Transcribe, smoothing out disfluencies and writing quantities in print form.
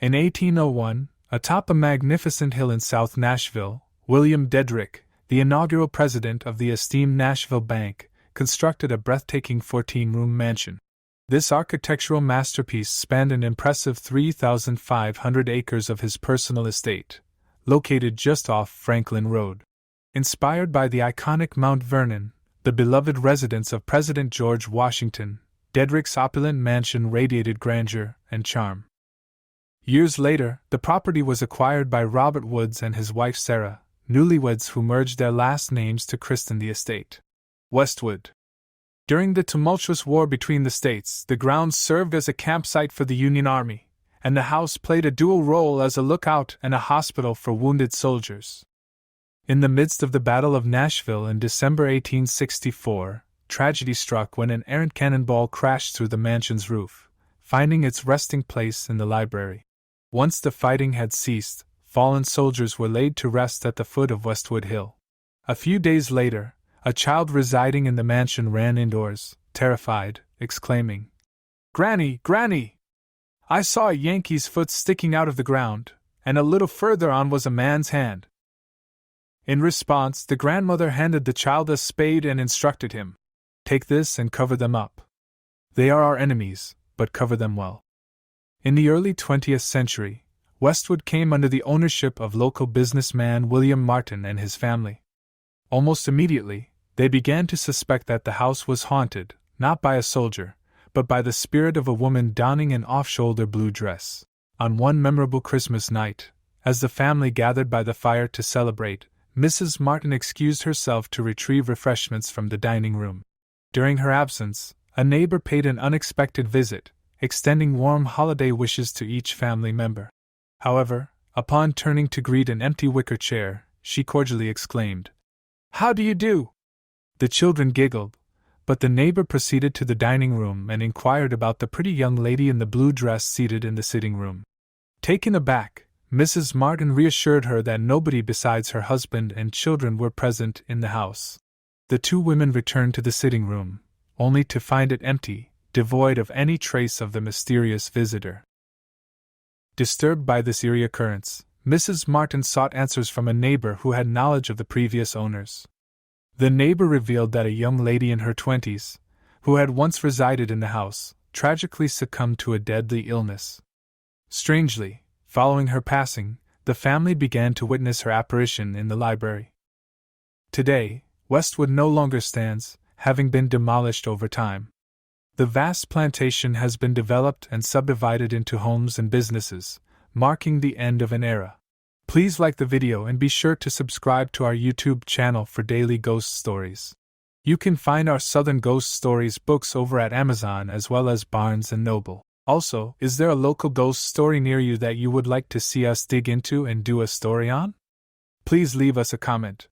In 1801, atop a magnificent hill in South Nashville, William Dedrick, the inaugural president of the esteemed Nashville Bank, constructed a breathtaking 14-room mansion. This architectural masterpiece spanned an impressive 3,500 acres of his personal estate, located just off Franklin Road. Inspired by the iconic Mount Vernon, the beloved residence of President George Washington, Dedrick's opulent mansion radiated grandeur and charm. Years later, the property was acquired by Robert Woods and his wife Sarah, newlyweds who merged their last names to christen the estate Westwood. During the tumultuous war between the states, the grounds served as a campsite for the Union Army, and the house played a dual role as a lookout and a hospital for wounded soldiers. In the midst of the Battle of Nashville in December 1864, tragedy struck when an errant cannonball crashed through the mansion's roof, finding its resting place in the library. Once the fighting had ceased, fallen soldiers were laid to rest at the foot of Westwood Hill. A few days later, a child residing in the mansion ran indoors, terrified, exclaiming, "Granny, Granny! I saw a Yankee's foot sticking out of the ground, and a little further on was a man's hand." In response, the grandmother handed the child a spade and instructed him, "Take this and cover them up. They are our enemies, but cover them well." In the early 20th century, Westwood came under the ownership of local businessman William Martin and his family. Almost immediately, they began to suspect that the house was haunted, not by a soldier, but by the spirit of a woman donning an off-shoulder blue dress. On one memorable Christmas night, as the family gathered by the fire to celebrate, Mrs. Martin excused herself to retrieve refreshments from the dining room. During her absence, a neighbor paid an unexpected visit, extending warm holiday wishes to each family member. However, upon turning to greet an empty wicker chair, she cordially exclaimed, "How do you do?" The children giggled, but the neighbor proceeded to the dining room and inquired about the pretty young lady in the blue dress seated in the sitting room. Taken aback, Mrs. Martin reassured her that nobody besides her husband and children were present in the house. The two women returned to the sitting room, only to find it empty, devoid of any trace of the mysterious visitor. Disturbed by this eerie occurrence, Mrs. Martin sought answers from a neighbor who had knowledge of the previous owners. The neighbor revealed that a young lady in her 20s, who had once resided in the house, tragically succumbed to a deadly illness. Strangely, following her passing, the family began to witness her apparition in the library. Today, Westwood no longer stands, having been demolished over time. The vast plantation has been developed and subdivided into homes and businesses, marking the end of an era. Please like the video and be sure to subscribe to our YouTube channel for daily ghost stories. You can find our Southern Ghost Stories books over at Amazon as well as Barnes & Noble. Also, is there a local ghost story near you that you would like to see us dig into and do a story on? Please leave us a comment.